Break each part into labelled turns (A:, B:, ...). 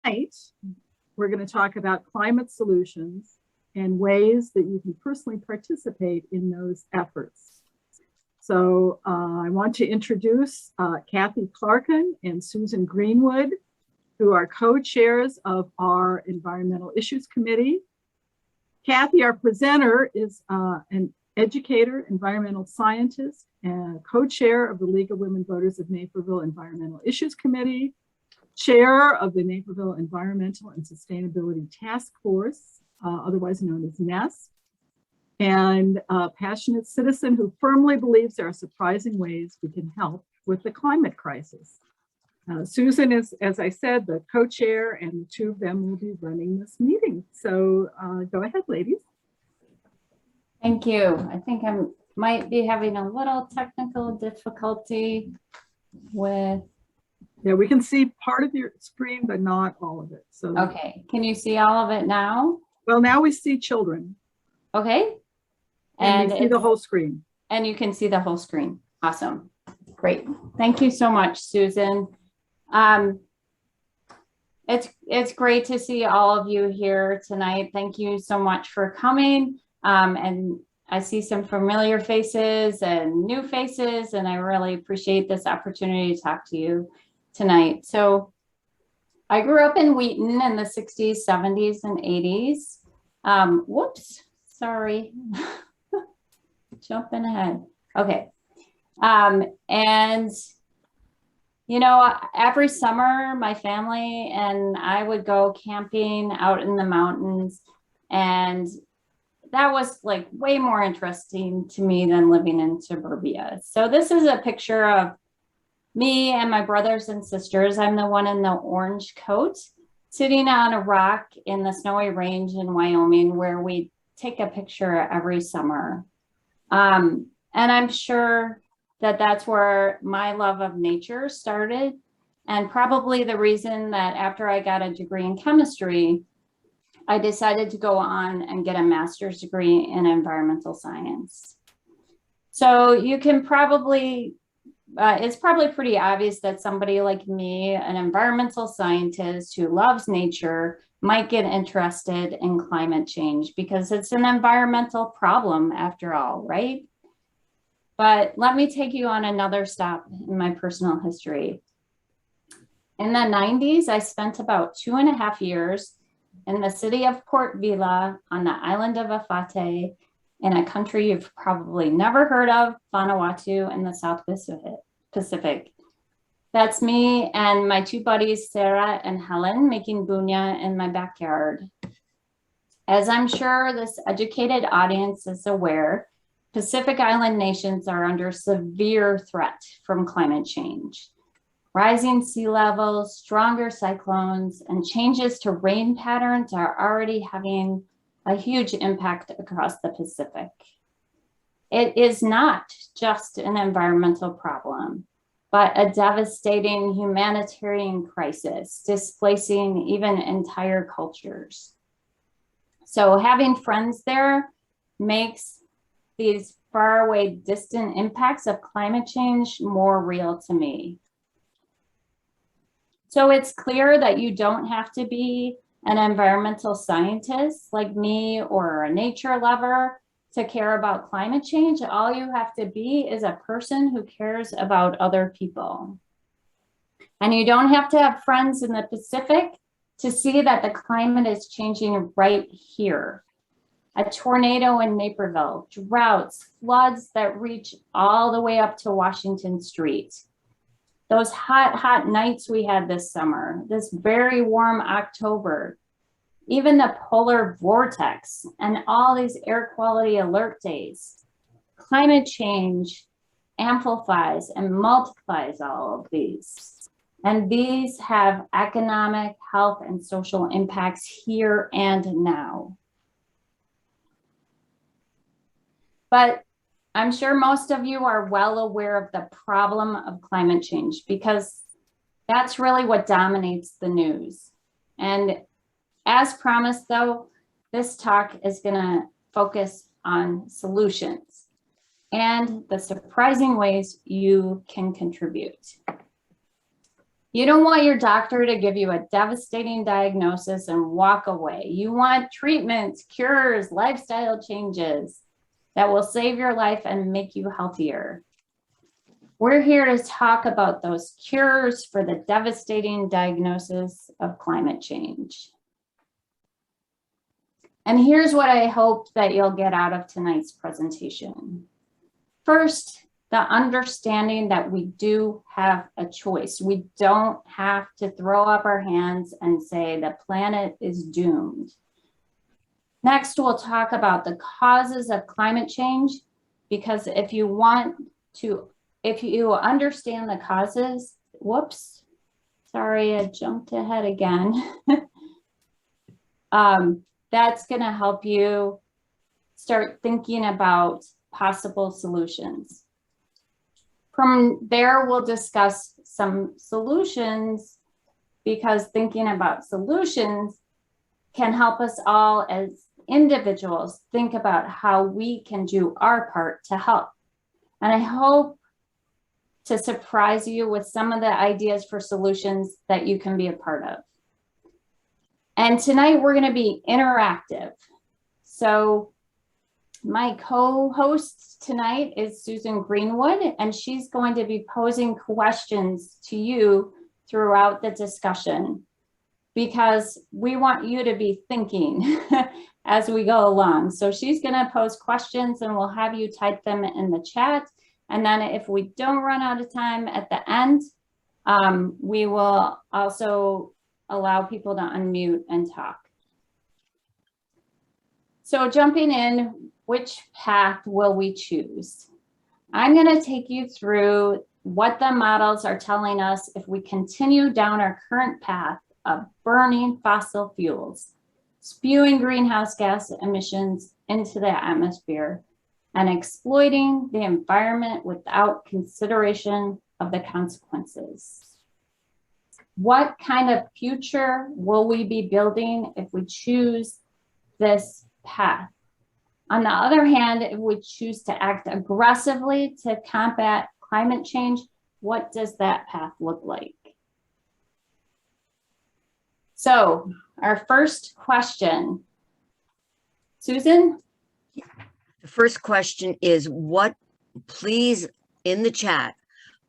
A: Tonight, we're going to talk about climate solutions and ways that you can personally participate in those efforts. So I want to introduce Kathy Clarken and Susan Greenwood, who are co-chairs of our Environmental Issues Committee. Kathy, our presenter, is an educator, environmental scientist, and co-chair of the League of Women Voters of Naperville Environmental Issues Committee, chair of the Naperville Environmental and Sustainability Task Force, otherwise known as NEST, and a passionate citizen who firmly believes there are surprising ways we can help with the climate crisis. Susan is, as I said, the co-chair, and the two of them will be running this meeting. So go ahead, ladies.
B: Thank you. I think I might be having a little technical difficulty with.
A: Yeah, we can see part of your screen, but not all of it. So
B: okay, can you see all of it now?
A: Well, now we see children.
B: Okay.
A: And we see the whole screen.
B: And you can see the whole screen. Awesome. Great. Thank you so much, Susan. It's great to see all of you here tonight. Thank you so much for coming. And I see some familiar faces and new faces, and I really appreciate this opportunity to talk to you tonight. So I grew up in Wheaton in the 60s, 70s, and 80s. Whoops, sorry. Jumping ahead. Okay. And you know, every summer, my family and I would go camping out in the mountains, and that was like way more interesting to me than living in suburbia. So this is a picture of me and my brothers and sisters. I'm the one in the orange coat, sitting on a rock in the snowy range in Wyoming, where we take a picture every summer. And I'm sure that that's where my love of nature started, and probably the reason that after I got a degree in chemistry, I decided to go on and get a master's degree in environmental science. So you can probably, it's probably pretty obvious that somebody like me, an environmental scientist who loves nature, might get interested in climate change because it's an environmental problem after all, right? But let me take you on another stop in my personal history. In the 90s, I spent about 2.5 years in the city of Port Vila on the island of Afate, in a country you've probably never heard of, Vanuatu in the South Pacific. That's me and my two buddies, Sarah and Helen, making bunya in my backyard. As I'm sure this educated audience is aware, Pacific Island nations are under severe threat from climate change. Rising sea levels, stronger cyclones, and changes to rain patterns are already having a huge impact across the Pacific. It is not just an environmental problem, but a devastating humanitarian crisis, displacing even entire cultures. So having friends there makes these faraway, distant impacts of climate change more real to me. So it's clear that you don't have to be an environmental scientist like me or a nature lover to care about climate change. All you have to be is a person who cares about other people. And you don't have to have friends in the Pacific to see that the climate is changing right here. A tornado in Naperville, droughts, floods that reach all the way up to Washington Street. Those hot, hot nights we had this summer, this very warm October, even the polar vortex and all these air quality alert days. Climate change amplifies and multiplies all of these. And these have economic, health, and social impacts here and now. But I'm sure most of you are well aware of the problem of climate change because that's really what dominates the news. And as promised, though, this talk is going to focus on solutions and the surprising ways you can contribute. You don't want your doctor to give you a devastating diagnosis and walk away. You want treatments, cures, lifestyle changes that will save your life and make you healthier. We're here to talk about those cures for the devastating diagnosis of climate change. And here's what I hope that you'll get out of tonight's presentation. First, the understanding that we do have a choice. We don't have to throw up our hands and say the planet is doomed. Next, we'll talk about the causes of climate change, because if you understand the causes, whoops, sorry, I jumped ahead again. That's going to help you start thinking about possible solutions. From there, we'll discuss some solutions, because thinking about solutions can help us all as individuals think about how we can do our part to help. And I hope to surprise you with some of the ideas for solutions that you can be a part of. And tonight we're going to be interactive. So my co-host tonight is Susan Greenwood, and she's going to be posing questions to you throughout the discussion, because we want you to be thinking as we go along. So she's going to pose questions and we'll have you type them in the chat. And then if we don't run out of time at the end, we will also allow people to unmute and talk. So jumping in, which path will we choose? I'm going to take you through what the models are telling us if we continue down our current path of burning fossil fuels, spewing greenhouse gas emissions into the atmosphere, and exploiting the environment without consideration of the consequences. What kind of future will we be building if we choose this path? On the other hand, if we choose to act aggressively to combat climate change, what does that path look like? So our first question, Susan?
C: The first question is please, in the chat,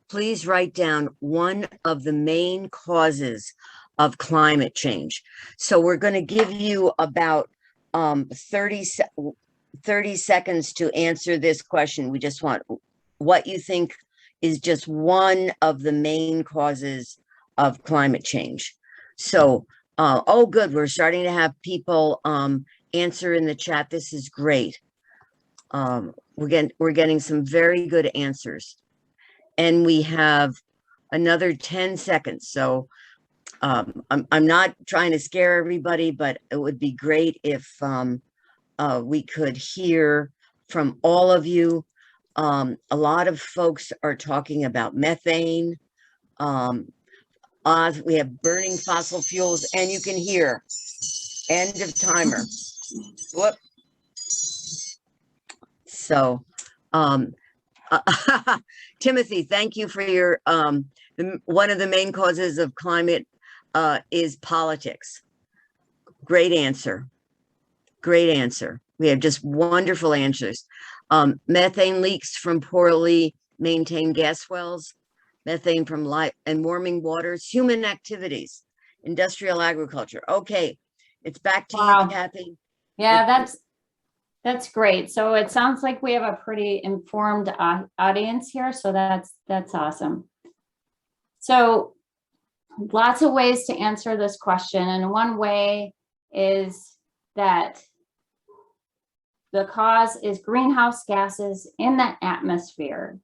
C: please write down one of the main causes of climate change. So we're going to give you about 30 seconds to answer this question. We just want what you think is just one of the main causes of climate change. So, oh, good. We're starting to have people answer in the chat. This is great. We're getting some very good answers, and we have another 10 seconds. So I'm not trying to scare everybody, but it would be great if we could hear from all of you. A lot of folks are talking about methane. We have burning fossil fuels, and you can hear end of timer. Whoop. So, Timothy, thank you for your, one of the main causes of climate is politics. Great answer. Great answer. We have just wonderful answers. Methane leaks from poorly maintained gas wells, methane from light and warming waters, human activities, industrial agriculture. Okay, it's back to you, Kathy.
B: Yeah, that's great. So it sounds like we have a pretty informed audience here. So that's awesome. So lots of ways to answer this question. And one way is that the cause is greenhouse gases in the atmosphere,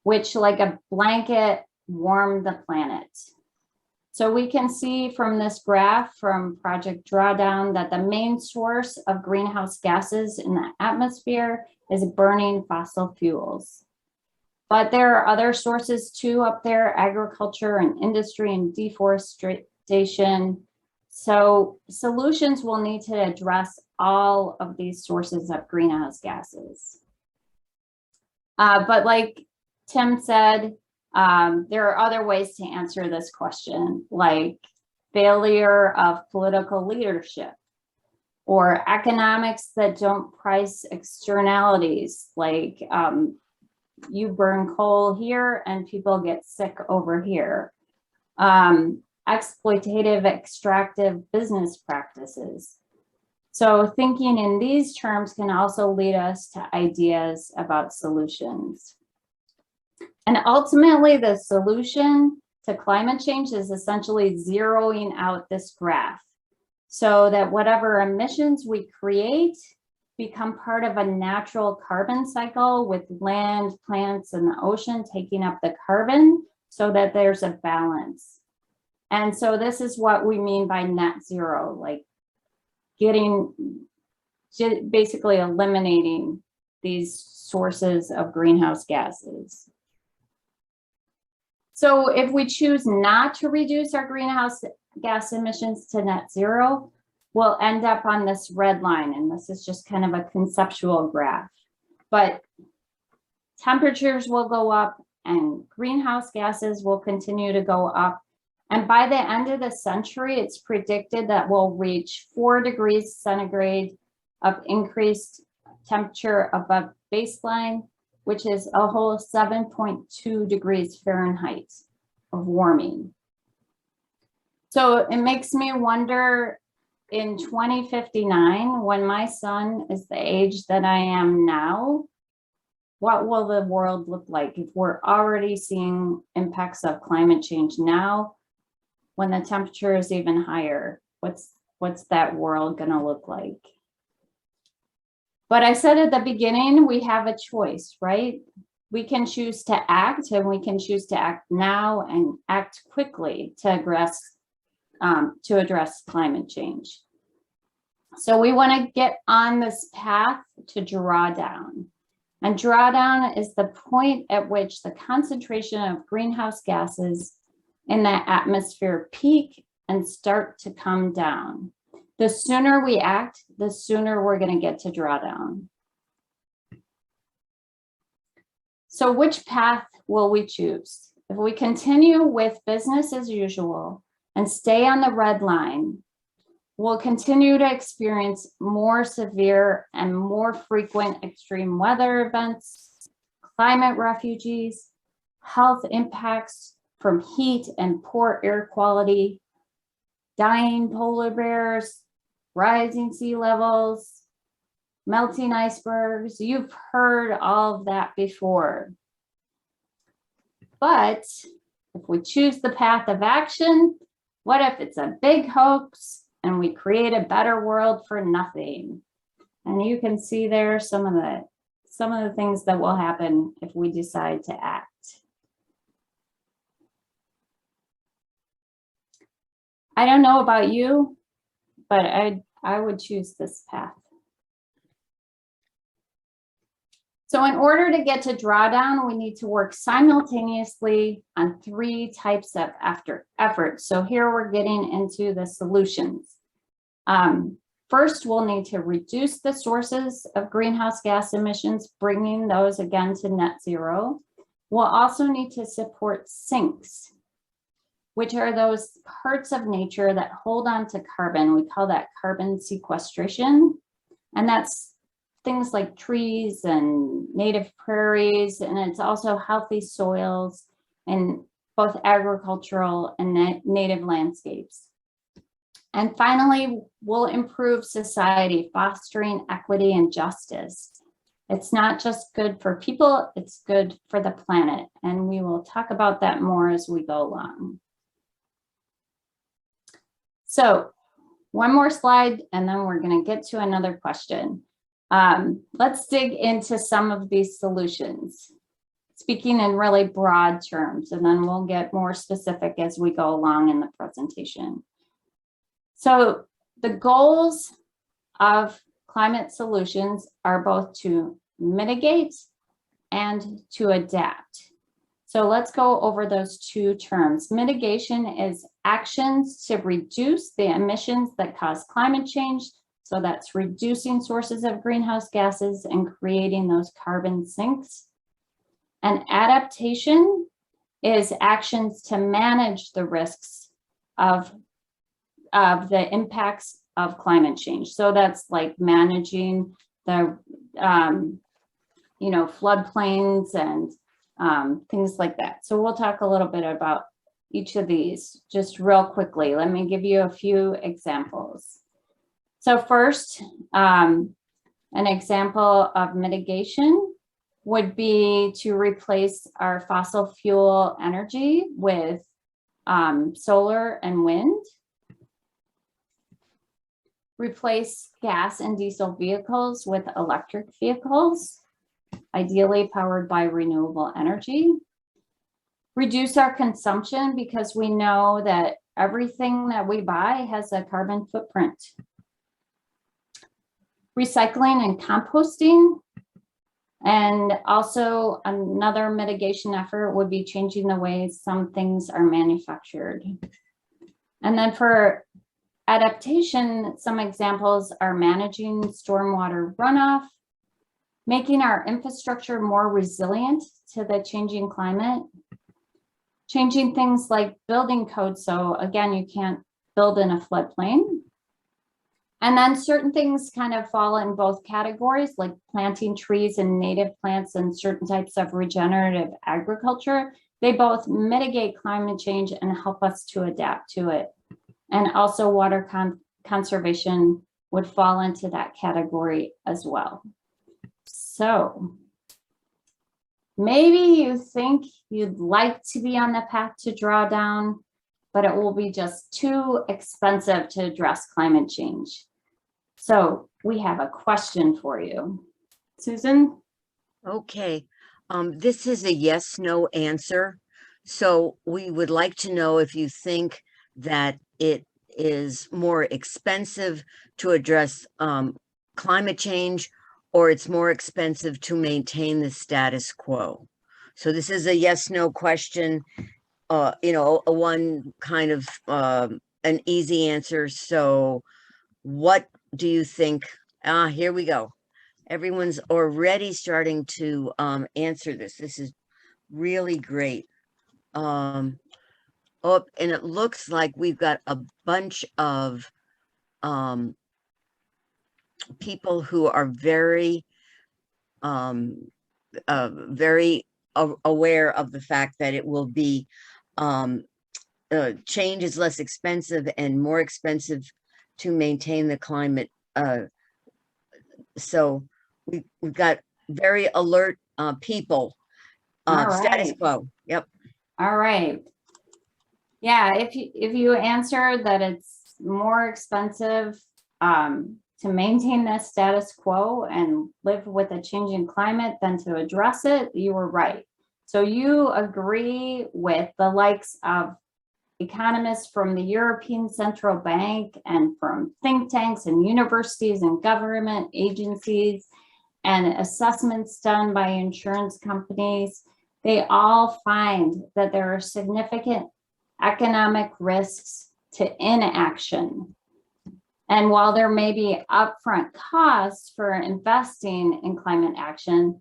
B: which like a blanket warm the planet. So we can see from this graph from Project Drawdown that the main source of greenhouse gases in the atmosphere is burning fossil fuels. But there are other sources too up there, agriculture and industry and deforestation. So solutions will need to address all of these sources of greenhouse gases. But like Tim said, There are other ways to answer this question, like failure of political leadership, or economics that don't price externalities, like you burn coal here and people get sick over here. Exploitative, extractive business practices. So thinking in these terms can also lead us to ideas about solutions. And ultimately, the solution to climate change is essentially zeroing out this graph so that whatever emissions we create become part of a natural carbon cycle with land, plants, and the ocean taking up the carbon so that there's a balance. And so this is what we mean by net zero, like basically eliminating these sources of greenhouse gases. So if we choose not to reduce our greenhouse gas emissions to net zero, we'll end up on this red line. And this is just kind of a conceptual graph. But temperatures will go up and greenhouse gases will continue to go up. And by the end of the century, it's predicted that we'll reach 4 degrees centigrade of increased temperature above baseline, which is a whole 7.2 degrees Fahrenheit of warming. So it makes me wonder, in 2059, when my son is the age that I am now, what will the world look like if we're already seeing impacts of climate change now, when the temperature is even higher? What's that world gonna look like? But I said at the beginning, we have a choice, right? We can choose to act, and we can choose to act now and act quickly to address climate change. So we want to get on this path to drawdown. And drawdown is the point at which the concentration of greenhouse gases in the atmosphere peak and start to come down. The sooner we act, the sooner we're going to get to drawdown. So which path will we choose? If we continue with business as usual and stay on the red line, we'll continue to experience more severe and more frequent extreme weather events, climate refugees, health impacts from heat and poor air quality, dying polar bears, rising sea levels, melting icebergs. You've heard all of that before. But if we choose the path of action, what if it's a big hoax and we create a better world for nothing? And you can see there some of the things that will happen if we decide to act. I don't know about you, but I would choose this path. So in order to get to drawdown, we need to work simultaneously on 3 types of efforts. So here we're getting into the solutions. First, we'll need to reduce the sources of greenhouse gas emissions, bringing those again to net zero. We'll also need to support sinks, which are those parts of nature that hold on to carbon. We call that carbon sequestration. And that's things like trees and native prairies, and it's also healthy soils in both agricultural and native landscapes. And finally, we'll improve society, fostering equity and justice. It's not just good for people, it's good for the planet. And we will talk about that more as we go along. So one more slide, and then we're going to get to another question. Let's dig into some of these solutions, speaking in really broad terms, and then we'll get more specific as we go along in the presentation. So the goals of climate solutions are both to mitigate and to adapt. So let's go over those 2 terms. Mitigation is actions to reduce the emissions that cause climate change. So that's reducing sources of greenhouse gases and creating those carbon sinks. And adaptation is actions to manage the risks of the impacts of climate change. So that's like managing the, floodplains and things like that. So we'll talk a little bit about each of these just real quickly. Let me give you a few examples. So first, an example of mitigation would be to replace our fossil fuel energy with solar and wind. Replace gas and diesel vehicles with electric vehicles, ideally powered by renewable energy. Reduce our consumption because we know that everything that we buy has a carbon footprint. Recycling and composting. And also another mitigation effort would be changing the ways some things are manufactured. And then for adaptation, some examples are managing stormwater runoff, making our infrastructure more resilient to the changing climate, changing things like building code. So again, you can't build in a floodplain. And then certain things kind of fall in both categories, like planting trees and native plants and certain types of regenerative agriculture. They both mitigate climate change and help us to adapt to it. And also water conservation would fall into that category as well. So maybe you think you'd like to be on the path to drawdown, but it will be just too expensive to address climate change. So we have a question for you. Susan?
C: Okay, this is a yes, no answer. So we would like to know if you think that it is more expensive to address climate change, or it's more expensive to maintain the status quo. So this is a yes, no question, a one kind of an easy answer. So what do you think? Here we go. Everyone's already starting to answer this. This is really great. Oh, and it looks like we've got a bunch of people who are very aware of the fact that it will be change is less expensive and more expensive to maintain the climate. So we've got very alert people. Status quo. Yep.
B: All right. Yeah, if you answer that it's more expensive to maintain the status quo and live with a changing climate than to address it, you were right. So you agree with the likes of economists from the European Central Bank and from think tanks and universities and government agencies and assessments done by insurance companies. They all find that there are significant economic risks to inaction. And while there may be upfront costs for investing in climate action,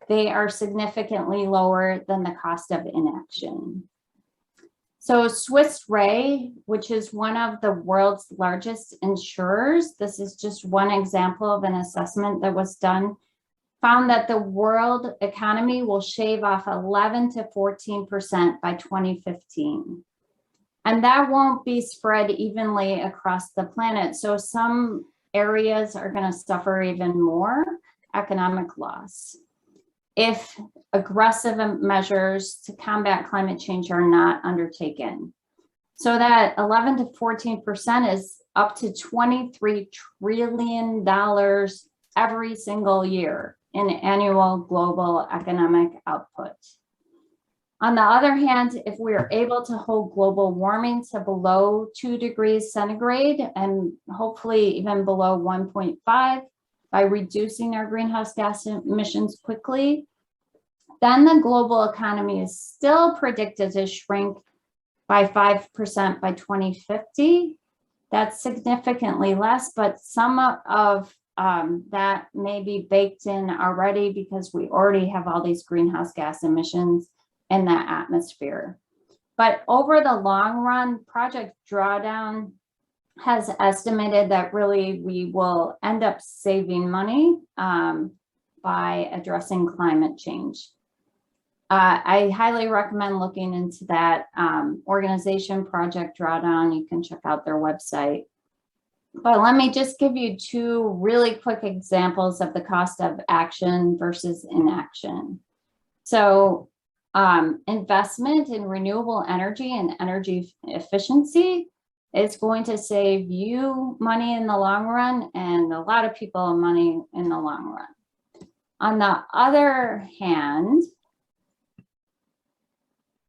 B: they are significantly lower than the cost of inaction. So Swiss Re, which is one of the world's largest insurers, this is just one example of an assessment that was done, found that the world economy will shave off 11 to 14% by 2015. And that won't be spread evenly across the planet. So some areas are going to suffer even more economic loss if aggressive measures to combat climate change are not undertaken. So that 11 to 14% is up to $23 trillion every single year in annual global economic output. On the other hand, if we are able to hold global warming to below 2 degrees centigrade and hopefully even below 1.5 by reducing our greenhouse gas emissions quickly, then the global economy is still predicted to shrink by 5% by 2050. That's significantly less, but some of that may be baked in already because we already have all these greenhouse gas emissions in that atmosphere. But over the long run, Project Drawdown has estimated that really we will end up saving money by addressing climate change. I highly recommend looking into that organization, Project Drawdown. You can check out their website. But let me just give you two really quick examples of the cost of action versus inaction. So investment in renewable energy and energy efficiency is going to save you money in the long run and a lot of people money in the long run. On the other hand,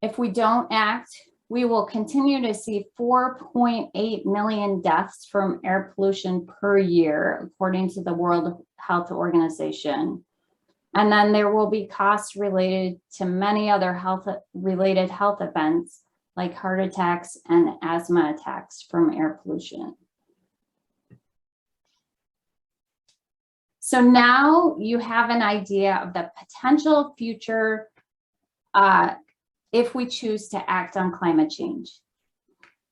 B: if we don't act, we will continue to see 4.8 million deaths from air pollution per year, according to the World Health Organization. And then there will be costs related to many other health-related health events like heart attacks and asthma attacks from air pollution. So now you have an idea of the potential future if we choose to act on climate change.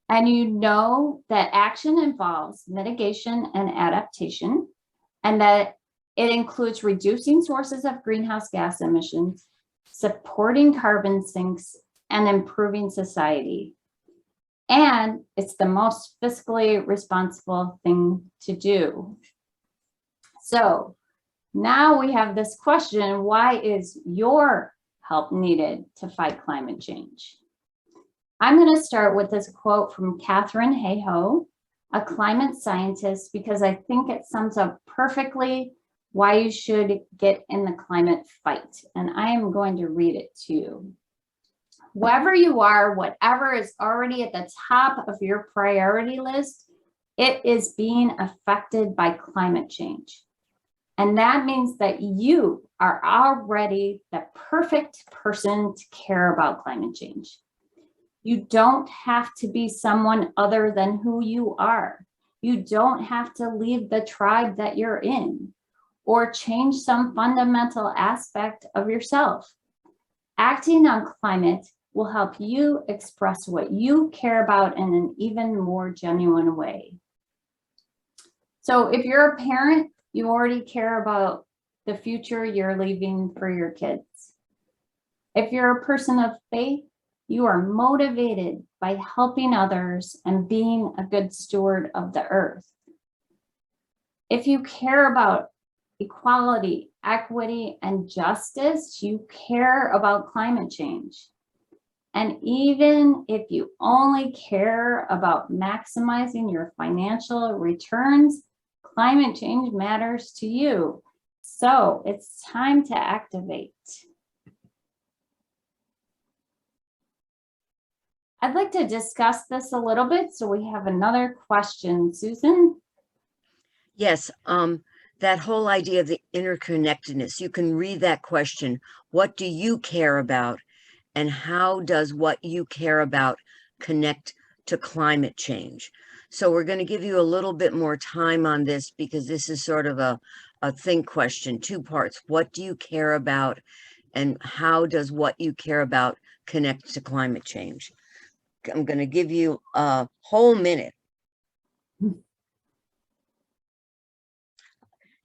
B: And you know that action involves mitigation and adaptation, and that it includes reducing sources of greenhouse gas emissions, supporting carbon sinks, and improving society. And it's the most fiscally responsible thing to do. So now we have this question, why is your help needed to fight climate change? I'm going to start with this quote from Katharine Hayhoe, a climate scientist, because I think it sums up perfectly why you should get in the climate fight. And I am going to read it to you. Whoever you are, whatever is already at the top of your priority list, it is being affected by climate change. And that means that you are already the perfect person to care about climate change. You don't have to be someone other than who you are. You don't have to leave the tribe that you're in or change some fundamental aspect of yourself. Acting on climate will help you express what you care about in an even more genuine way. So if you're a parent, you already care about the future you're leaving for your kids. If you're a person of faith, you are motivated by helping others and being a good steward of the earth. If you care about equality, equity, and justice, you care about climate change. And even if you only care about maximizing your financial returns, climate change matters to you. So it's time to activate. I'd like to discuss this a little bit. So we have another question, Susan.
C: Yes, that whole idea of the interconnectedness, you can read that question. What do you care about? And how does what you care about connect to climate change? So we're going to give you a little bit more time on this because this is sort of a think question, two parts. What do you care about? And how does what you care about connect to climate change? I'm going to give you a whole minute.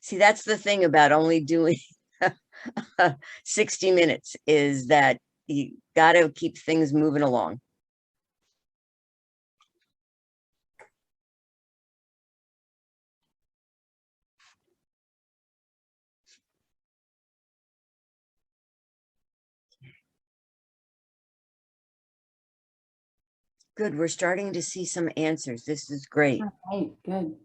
C: See, that's the thing about only doing 60 minutes is that you got to keep things moving along. Good. We're starting to see some answers. This is great.
B: All right, good.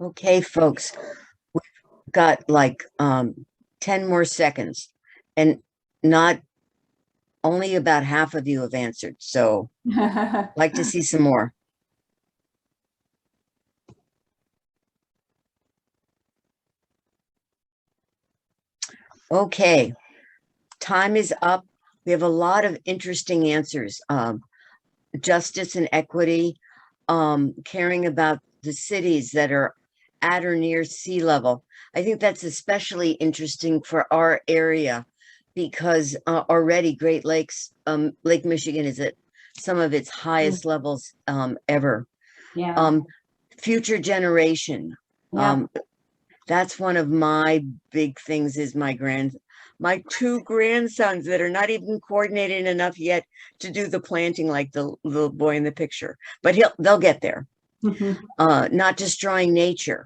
C: Okay, folks, we've got like 10 more seconds and not only about half of you have answered. So I'd like to see some more. Okay, time is up. We have a lot of interesting answers. Justice and equity, caring about the cities that are at or near sea level. I think that's especially interesting for our area because already Great Lakes, Lake Michigan is at some of its highest levels ever.
B: Yeah.
C: Future generation.
B: Yeah.
C: That's one of my big things is my two grandsons that are not even coordinated enough yet to do the planting like the little boy in the picture, but they'll get there. Not destroying nature.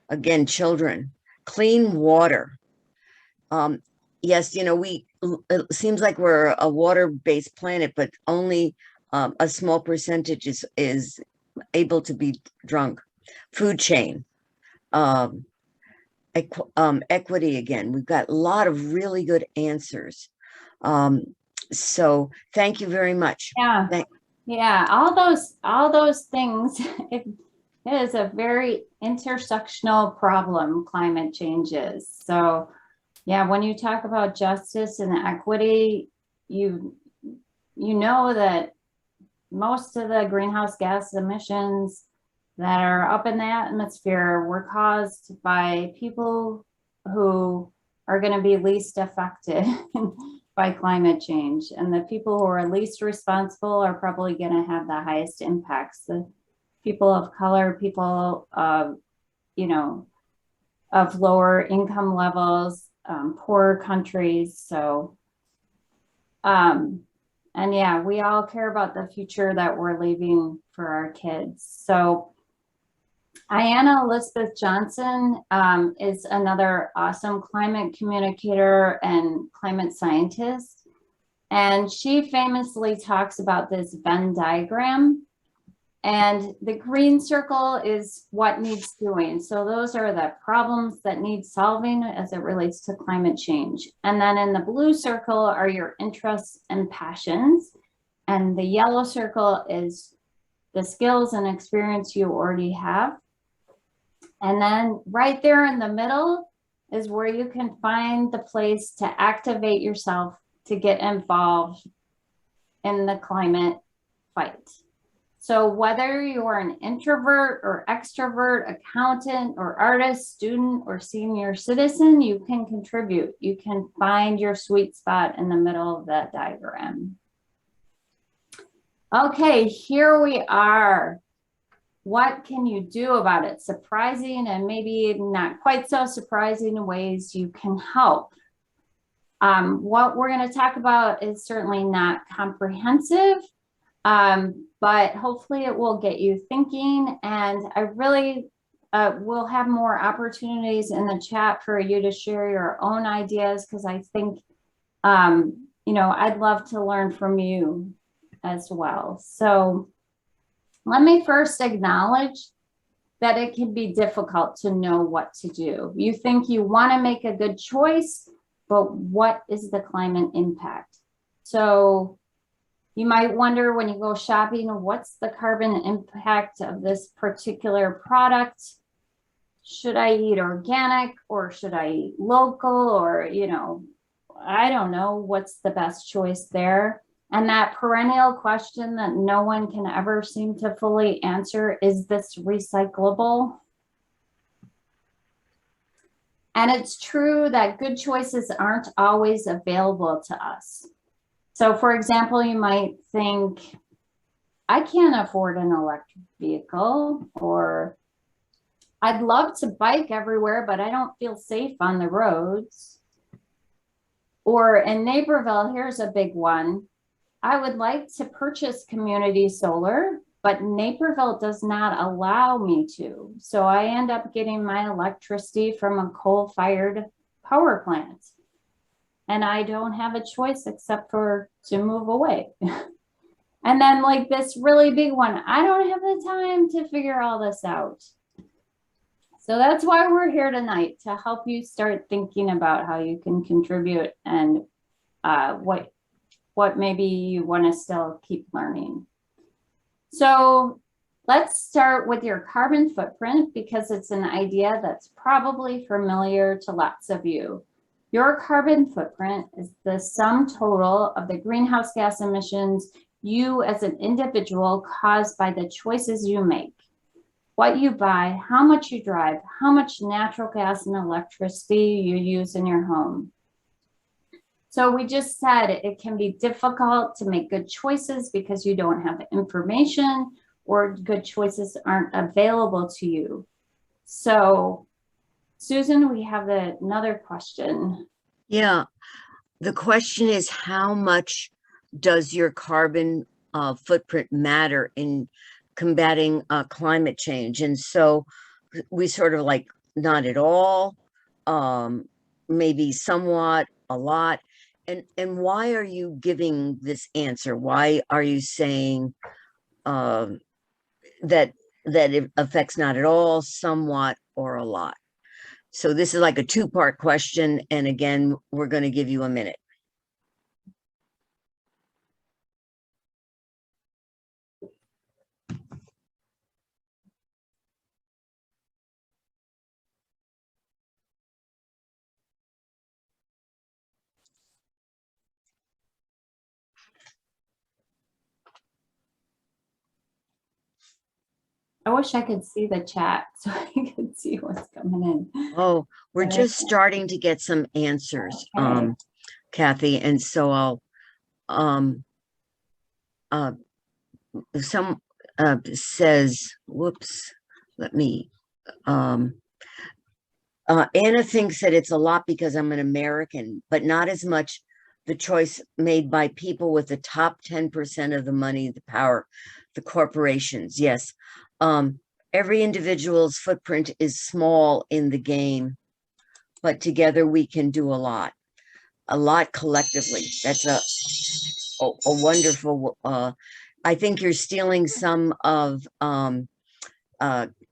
C: Again, children, clean water. Yes, it seems like we're a water-based planet, but only a small percentage is able to be drunk. Food chain. Equity again. We've got a lot of really good answers. So thank you very much.
B: Yeah. Yeah. All those things. It is a very intersectional problem, climate change is. So yeah, when you talk about justice and equity, you know that most of the greenhouse gas emissions that are up in the atmosphere were caused by people who are going to be least affected by climate change. And the people who are least responsible are probably going to have the highest impacts. The people of color, people of, of lower income levels, poorer countries. So, and yeah, we all care about the future that we're leaving for our kids. So Ayanna Elizabeth Johnson is another awesome climate communicator and climate scientist. And she famously talks about this Venn diagram. And the green circle is what needs doing. So those are the problems that need solving as it relates to climate change. And then in the blue circle are your interests and passions. And the yellow circle is the skills and experience you already have. And then right there in the middle is where you can find the place to activate yourself to get involved in the climate fight. So whether you're an introvert or extrovert, accountant or artist, student or senior citizen, you can contribute. You can find your sweet spot in the middle of that diagram. Okay, here we are. What can you do about it? Surprising and maybe not quite so surprising ways you can help. What we're going to talk about is certainly not comprehensive, but hopefully it will get you thinking. And I really will have more opportunities in the chat for you to share your own ideas, because I think, I'd love to learn from you as well. So let me first acknowledge that it can be difficult to know what to do. You think you want to make a good choice, but what is the climate impact? So you might wonder when you go shopping, what's the carbon impact of this particular product? Should I eat organic or should I eat local? Or, I don't know what's the best choice there. And that perennial question that no one can ever seem to fully answer, is this recyclable? And it's true that good choices aren't always available to us. So for example, you might think, I can't afford an electric vehicle, or I'd love to bike everywhere, but I don't feel safe on the roads. Or in Naperville, here's a big one. I would like to purchase community solar, but Naperville does not allow me to. So I end up getting my electricity from a coal-fired power plant. And I don't have a choice except for to move away. And then like this really big one, I don't have the time to figure all this out. So that's why we're here tonight, to help you start thinking about how you can contribute and what maybe you want to still keep learning. So let's start with your carbon footprint, because it's an idea that's probably familiar to lots of you. Your carbon footprint is the sum total of the greenhouse gas emissions you as an individual caused by the choices you make. What you buy, how much you drive, how much natural gas and electricity you use in your home. So we just said it can be difficult to make good choices because you don't have information or good choices aren't available to you. So Susan, we have another question.
C: Yeah, the question is, how much does your carbon footprint matter in combating climate change? And so we sort of like, not at all, maybe somewhat, a lot. And why are you giving this answer? Why are you saying that it affects not at all, somewhat, or a lot? So this is like a two-part question. And again, we're going to give you a minute.
B: I wish I could see the chat so I could see what's coming in.
C: Oh, we're
B: But I
C: just
B: can't.
C: starting to get some answers,
B: Okay.
C: Kathy. And so I'll, some says, whoops, let me, Anna thinks that it's a lot because I'm an American, but not as much the choice made by people with the top 10% of the money, the power, the corporations. Yes. Every individual's footprint is small in the game, but together we can do a lot collectively. That's a wonderful, I think you're stealing some of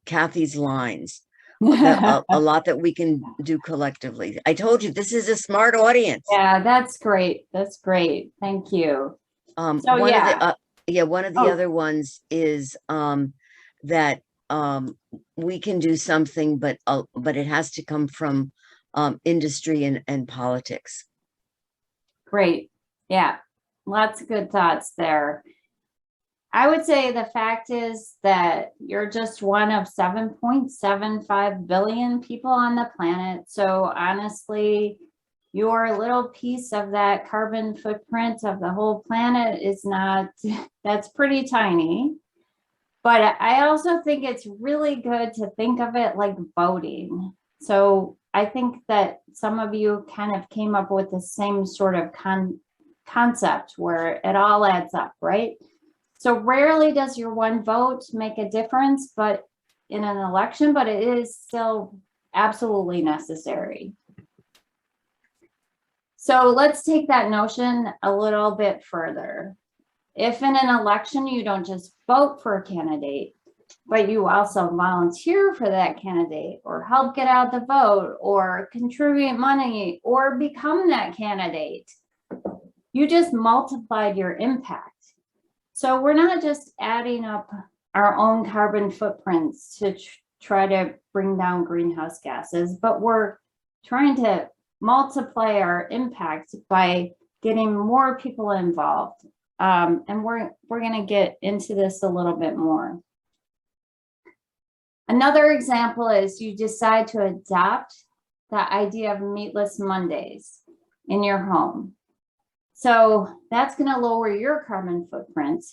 C: Kathy's lines. A lot that we can do collectively. I told you, this is a smart audience.
B: Yeah, that's great. That's great. Thank you. So
C: One
B: yeah.
C: of the one of the other ones is that we can do something, but it has to come from industry and politics.
B: Great. Yeah. Lots of good thoughts there. I would say the fact is that you're just one of 7.75 billion people on the planet. So honestly, your little piece of that carbon footprint of the whole planet is not, that's pretty tiny. But I also think it's really good to think of it like voting. So I think that some of you kind of came up with the same sort of concept where it all adds up, right? So rarely does your one vote make a difference, but in an election, but it is still absolutely necessary. So let's take that notion a little bit further. If in an election, you don't just vote for a candidate, but you also volunteer for that candidate or help get out the vote or contribute money or become that candidate, you just multiplied your impact. So we're not just adding up our own carbon footprints to try to bring down greenhouse gases, but we're trying to multiply our impact by getting more people involved. And we're going to get into this a little bit more. Another example is you decide to adopt the idea of meatless Mondays in your home. So that's going to lower your carbon footprint,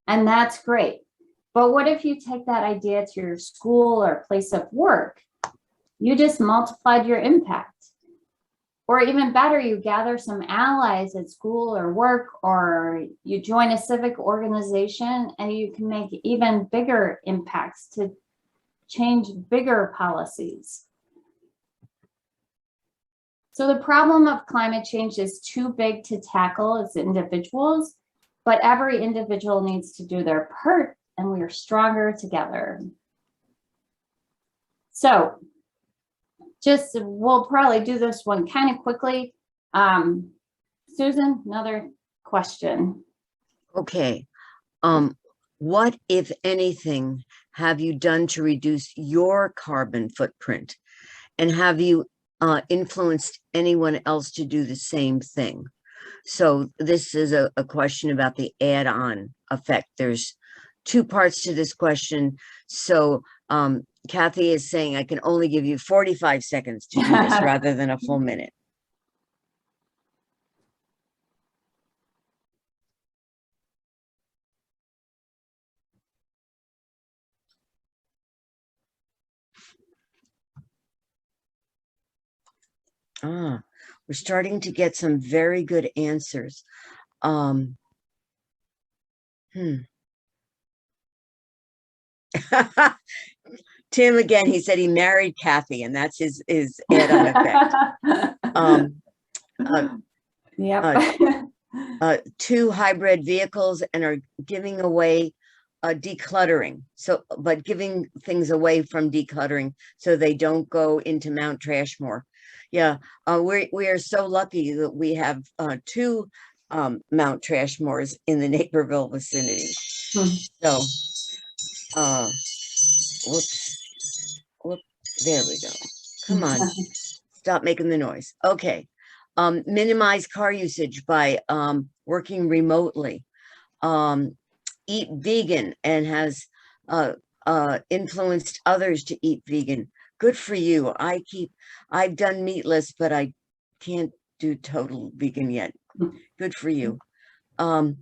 B: and that's great. But what if you take that idea to your school or place of work? You just multiplied your impact. Or even better, you gather some allies at school or work, or you join a civic organization and you can make even bigger impacts to change bigger policies. So the problem of climate change is too big to tackle as individuals, but every individual needs to do their part and we are stronger together. So we'll probably do this one kind of quickly. Susan, another question.
C: Okay. What, if anything, have you done to reduce your carbon footprint? And have you influenced anyone else to do the same thing. So this is a question about the add-on effect. There's two parts to this question. So Kathy is saying I can only give you 45 seconds to do this rather than a full minute. We're starting to get some very good answers. Tim, again, he said he married Kathy, and that's his add-on effect. Two hybrid vehicles and are giving away decluttering. So, but giving things away from decluttering so they don't go into Mount Trashmore. Yeah, we are so lucky that we have two Mount Trashmores in the Naperville vicinity. So, whoops, there we go. Come on, stop making the noise. Okay, minimize car usage by working remotely. Eat vegan and has influenced others to eat vegan. Good for you. I've done meatless, but I can't do total vegan yet. Good for you. When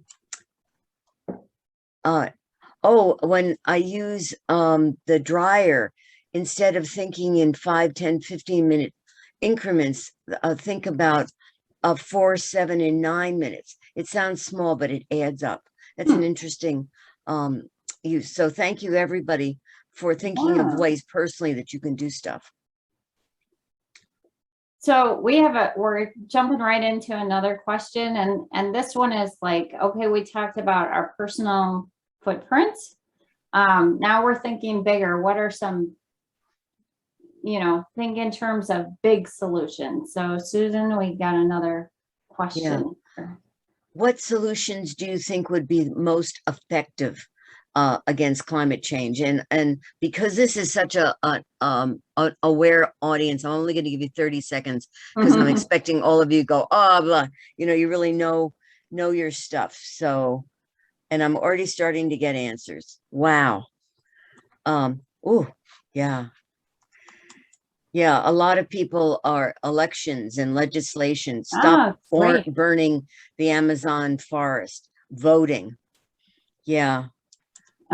C: I use the dryer, instead of thinking in 5, 10, 15-minute increments, think about 4, 7, and 9 minutes. It sounds small, but it adds up. That's an interesting use. So thank you, everybody, for thinking of ways personally that you can do stuff.
B: So we're jumping right into another question. And this one is like, okay, we talked about our personal footprint. Now we're thinking bigger. What are some, think in terms of big solutions. So Susan, we got another question.
C: Yeah. What solutions do you think would be most effective against climate change? And because this is such a aware audience, I'm only going to give you 30 seconds because I'm expecting all of you to go, oh, blah. You really know your stuff. So, and I'm already starting to get answers. Wow. Yeah, a lot of people are elections and legislation, stop burning the Amazon forest, voting. Yeah.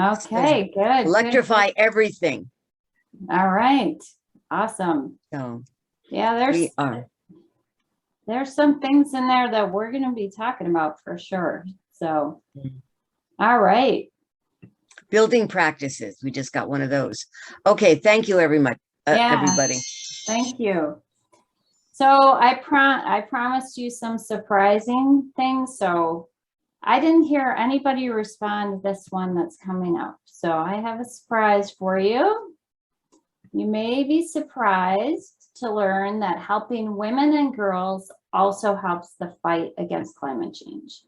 B: Okay, good.
C: Electrify everything.
B: All right. Awesome.
C: So
B: yeah, there's some things in there that we're going to be talking about for sure. So, all right.
C: Building practices. We just got one of those. Okay. Thank you, everybody.
B: Thank you. So I promised you some surprising things. So I didn't hear anybody respond to this one that's coming up. So I have a surprise for you. You may be surprised to learn that helping women and girls also helps the fight against climate change.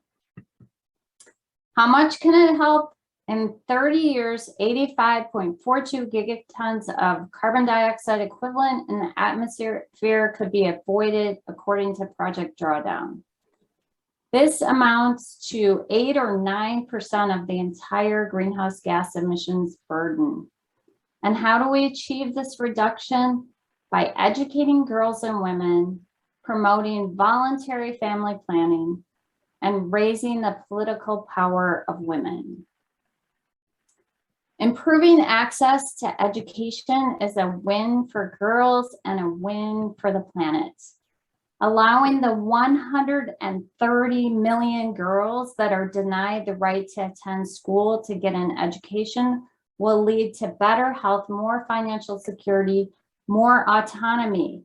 B: How much can it help? In 30 years, 85.42 gigatons of carbon dioxide equivalent in the atmosphere could be avoided, according to Project Drawdown. This amounts to 8 or 9% of the entire greenhouse gas emissions burden. And how do we achieve this reduction? By educating girls and women, promoting voluntary family planning, and raising the political power of women. Improving access to education is a win for girls and a win for the planet. Allowing the 130 million girls that are denied the right to attend school to get an education will lead to better health, more financial security, more autonomy.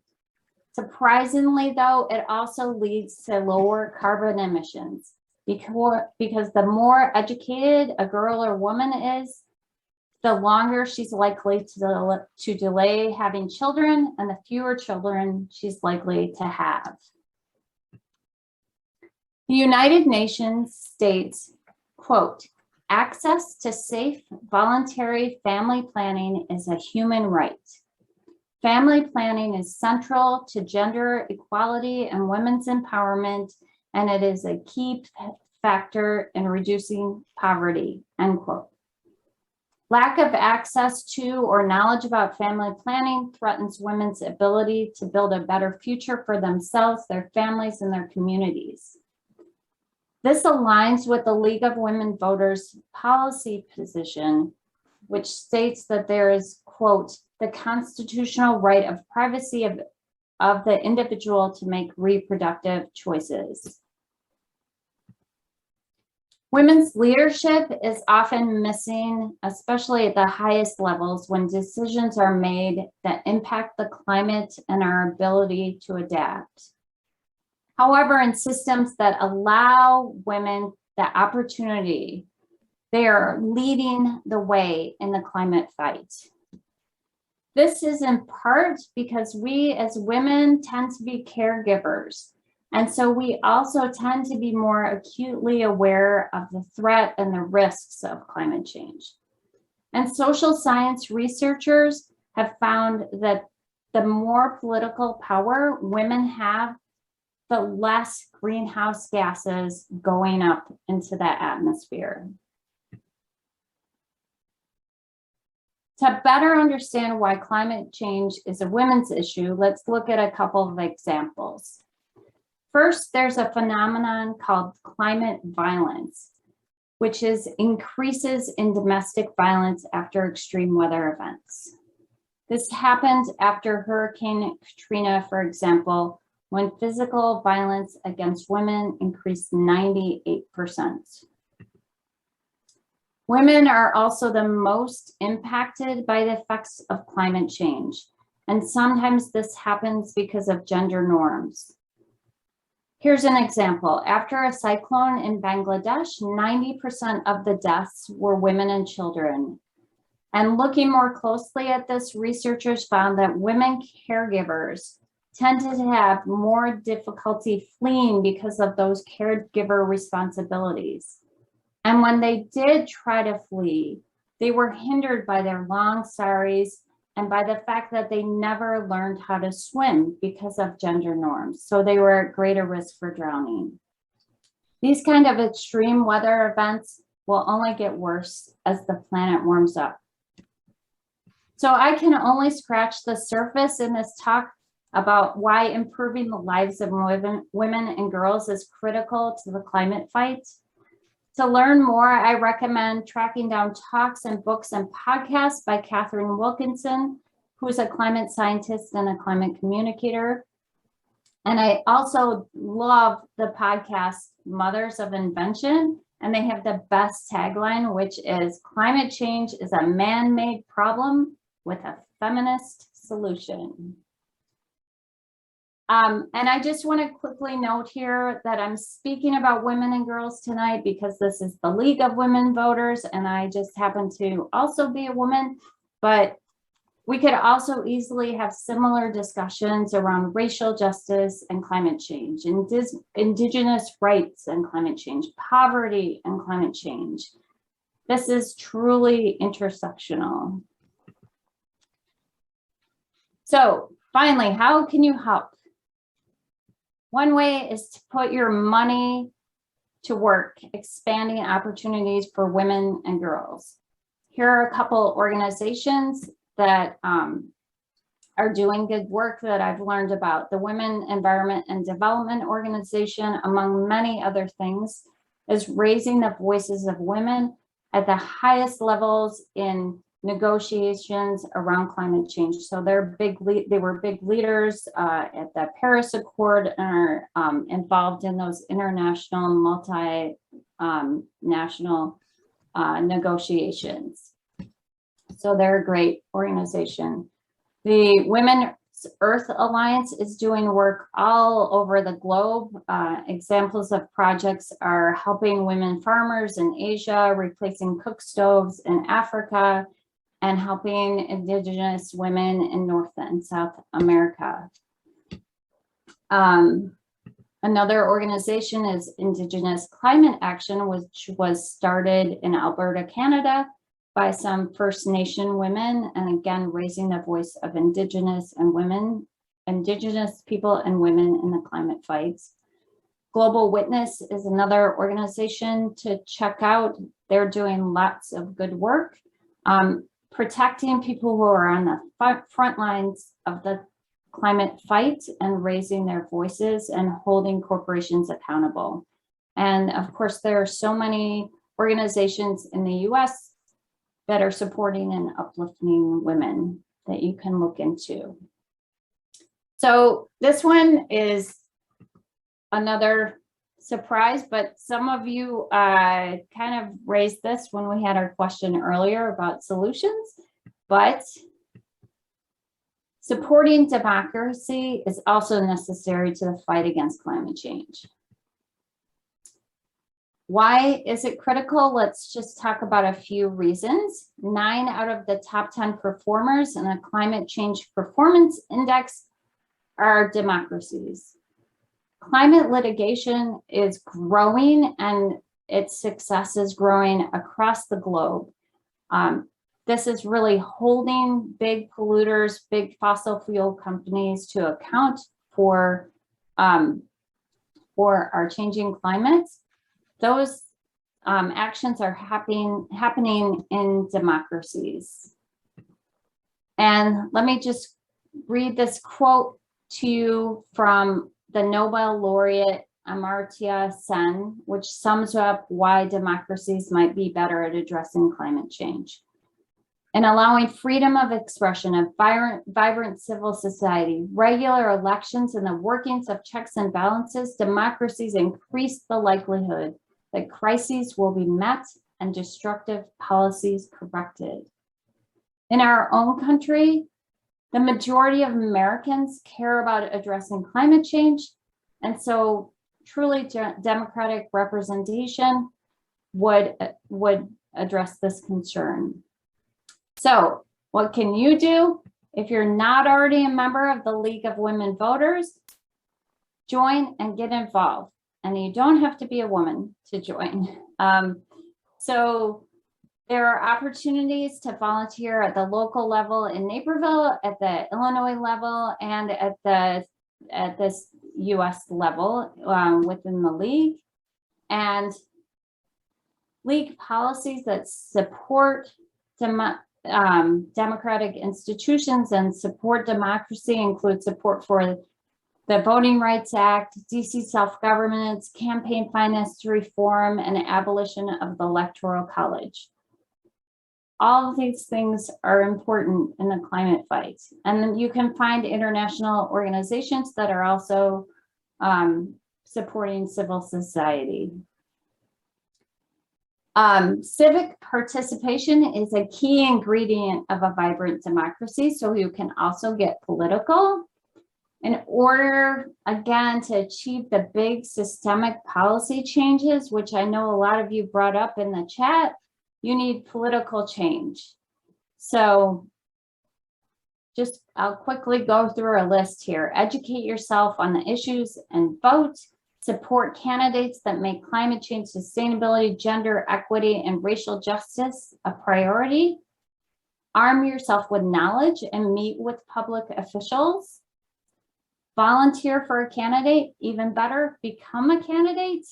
B: Surprisingly, though, it also leads to lower carbon emissions because the more educated a girl or woman is, the longer she's likely to delay having children, and the fewer children she's likely to have. The United Nations states, quote, access to safe, voluntary family planning is a human right. Family planning is central to gender equality and women's empowerment, and it is a key factor in reducing poverty, end quote. Lack of access to or knowledge about family planning threatens women's ability to build a better future for themselves, their families, and their communities. This aligns with the League of Women Voters policy position, which states that there is, quote, the constitutional right of privacy of the individual to make reproductive choices. Women's leadership is often missing, especially at the highest levels when decisions are made that impact the climate and our ability to adapt. However, in systems that allow women the opportunity, they are leading the way in the climate fight. This is in part because we as women tend to be caregivers. And so we also tend to be more acutely aware of the threat and the risks of climate change. And social science researchers have found that the more political power women have, the less greenhouse gases going up into that atmosphere. To better understand why climate change is a women's issue, let's look at a couple of examples. First, there's a phenomenon called climate violence, which is increases in domestic violence after extreme weather events. This happened after Hurricane Katrina, for example, when physical violence against women increased 98%. Women are also the most impacted by the effects of climate change, and sometimes this happens because of gender norms. Here's an example. After a cyclone in Bangladesh, 90% of the deaths were women and children. And looking more closely at this, researchers found that women caregivers tended to have more difficulty fleeing because of those caregiver responsibilities. And when they did try to flee, they were hindered by their long saris and by the fact that they never learned how to swim because of gender norms. So they were at greater risk for drowning. These kind of extreme weather events will only get worse as the planet warms up. So I can only scratch the surface in this talk about why improving the lives of women and girls is critical to the climate fight. To learn more, I recommend tracking down talks and books and podcasts by Catherine Wilkinson, who's a climate scientist and a climate communicator. And I also love the podcast Mothers of Invention, and they have the best tagline, which is climate change is a man-made problem with a feminist solution. And I just want to quickly note here that I'm speaking about women and girls tonight because this is the League of Women Voters, and I just happen to also be a woman, but we could also easily have similar discussions around racial justice and climate change, Indigenous rights and climate change, poverty and climate change. This is truly intersectional. So finally, how can you help? One way is to put your money to work, expanding opportunities for women and girls. Here are a couple organizations that are doing good work that I've learned about. The Women Environment and Development Organization, among many other things, is raising the voices of women at the highest levels in negotiations around climate change. So they were big leaders at the Paris Accord and are involved in those international, multinational negotiations. So they're a great organization. The Women's Earth Alliance is doing work all over the globe. Examples of projects are helping women farmers in Asia, replacing cook stoves in Africa, and helping Indigenous women in North and South America. Another organization is Indigenous Climate Action, which was started in Alberta, Canada by some First Nation women, and again, raising the voice of Indigenous people and women in the climate fights. Global Witness is another organization to check out. They're doing lots of good work, protecting people who are on the front lines of the climate fight and raising their voices and holding corporations accountable. And of course, there are so many organizations in the US that are supporting and uplifting women that you can look into. So this one is another surprise, but some of you kind of raised this when we had our question earlier about solutions, but supporting democracy is also necessary to the fight against climate change. Why is it critical? Let's just talk about a few reasons. 9 out of the top 10 performers in a climate change performance index are democracies. Climate litigation is growing and its success is growing across the globe. This is really holding big polluters, big fossil fuel companies to account for our changing climates. Those actions are happening in democracies. And let me just read this quote to you from the Nobel laureate Amartya Sen, which sums up why democracies might be better at addressing climate change. In allowing freedom of expression, a vibrant civil society, regular elections, and the workings of checks and balances, democracies increase the likelihood that crises will be met and destructive policies corrected. In our own country, the majority of Americans care about addressing climate change, and so truly democratic representation would address this concern. So what can you do? If you're not already a member of the League of Women Voters, join and get involved. And you don't have to be a woman to join. So there are opportunities to volunteer at the local level in Naperville, at the Illinois level, and at this US level within the League. And League policies that support democratic institutions and support democracy include support for the Voting Rights Act, DC self-governance, campaign finance reform, and abolition of the Electoral College. All of these things are important in the climate fight. And then you can find international organizations that are also supporting civil society. Civic participation is a key ingredient of a vibrant democracy, so you can also get political. In order, again, to achieve the big systemic policy changes, which I know a lot of you brought up in the chat, you need political change. So I'll quickly go through a list here. Educate yourself on the issues and vote. Support candidates that make climate change, sustainability, gender equity, and racial justice a priority. Arm yourself with knowledge and meet with public officials. Volunteer for a candidate, even better, become a candidate.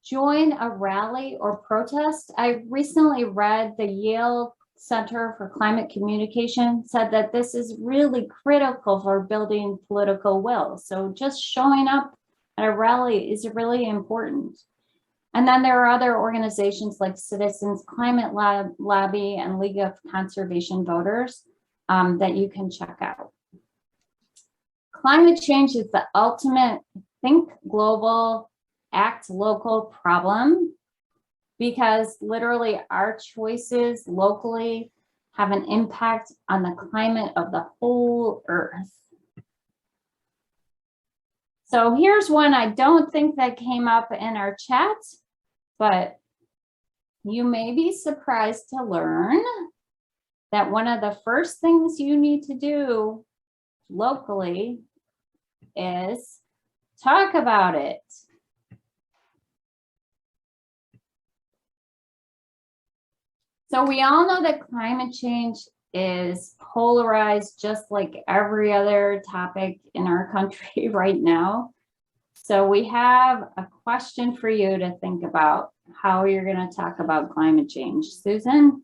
B: Join a rally or protest. I recently read the Yale Center for Climate Communication said that this is really critical for building political will. So just showing up at a rally is really important. And then there are other organizations like Citizens Climate Lobby and League of Conservation Voters that you can check out. Climate change is the ultimate think global, act local problem, because literally our choices locally have an impact on the climate of the whole earth. So here's one I don't think that came up in our chat, but you may be surprised to learn that one of the first things you need to do locally is talk about it. So we all know that climate change is polarized just like every other topic in our country right now. So we have a question for you to think about how you're going to talk about climate change. Susan?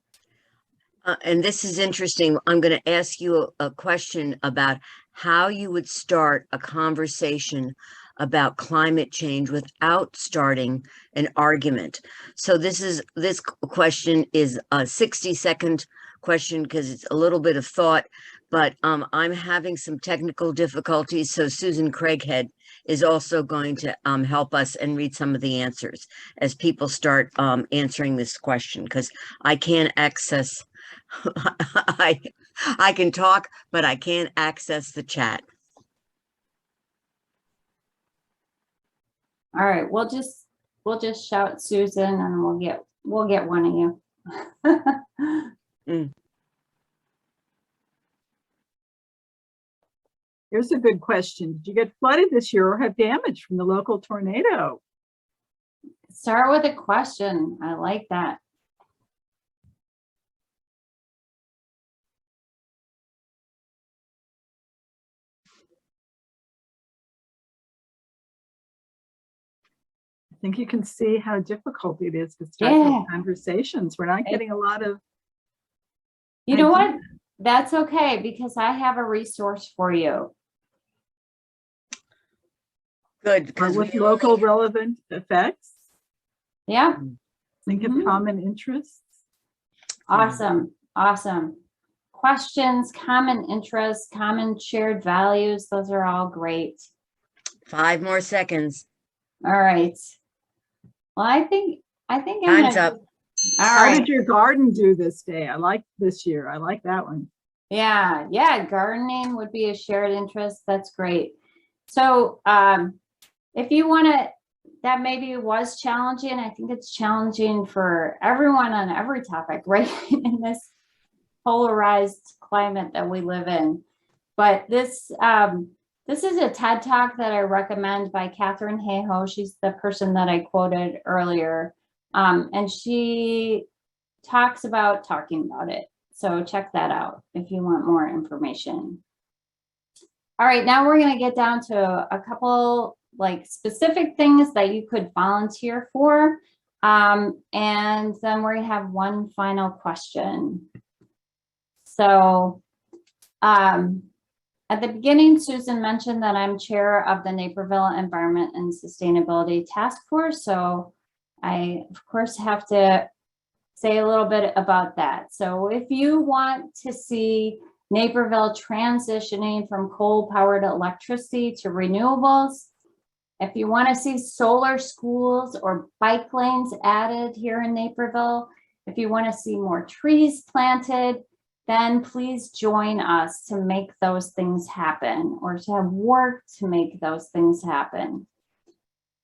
C: And this is interesting. I'm going to ask you a question about how you would start a conversation about climate change without starting an argument. So this question is a 60-second question because it's a little bit of thought, but I'm having some technical difficulties. So Susan Craighead is also going to help us and read some of the answers as people start answering this question, because I can't access I can talk, but I can't access the chat.
B: All right, we'll just shout Susan and we'll get one of you.
A: Here's a good question. Did you get flooded this year or have damage from the local tornado?
B: Start with a question. I like that.
A: I think you can see how difficult it is to start those conversations. We're not getting a lot of.
B: You know what? That's okay, because I have a resource for you.
C: Good, because
A: with local relevant effects.
B: Yeah.
A: Think of common interests.
B: Awesome. Awesome. Questions, common interests, common shared values. Those are all great.
C: 5 more seconds.
B: All right. Well, I think
C: Time's up.
B: All
A: How
B: right.
A: did your garden do this day? I like this year. I like that one.
B: Yeah. Gardening would be a shared interest. That's great. So if you want to, that maybe was challenging. I think it's challenging for everyone on every topic, right? In this polarized climate that we live in. But this is a TED Talk that I recommend by Katharine Hayhoe. She's the person that I quoted earlier. And she talks about talking about it. So check that out if you want more information. All right, now we're going to get down to a couple like specific things that you could volunteer for. And then we're going to have one final question. So at the beginning, Susan mentioned that I'm chair of the Naperville Environment and Sustainability Task Force. So I, of course, have to say a little bit about that. So if you want to see Naperville transitioning from coal-powered electricity to renewables, if you want to see solar schools or bike lanes added here in Naperville, if you want to see more trees planted, then please join us to make those things happen or to work to make those things happen.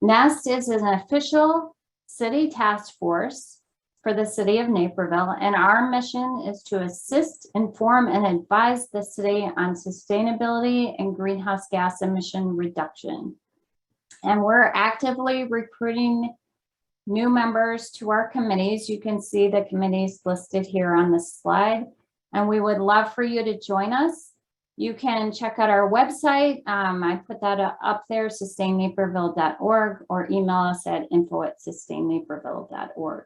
B: NEST is an official city task force for the city of Naperville, and our mission is to assist, inform, and advise the city on sustainability and greenhouse gas emission reduction. And we're actively recruiting new members to our committees. You can see the committees listed here on this slide, and we would love for you to join us. You can check out our website. I put that up there, sustainnaperville.org, or email us at info@sustainnaperville.org.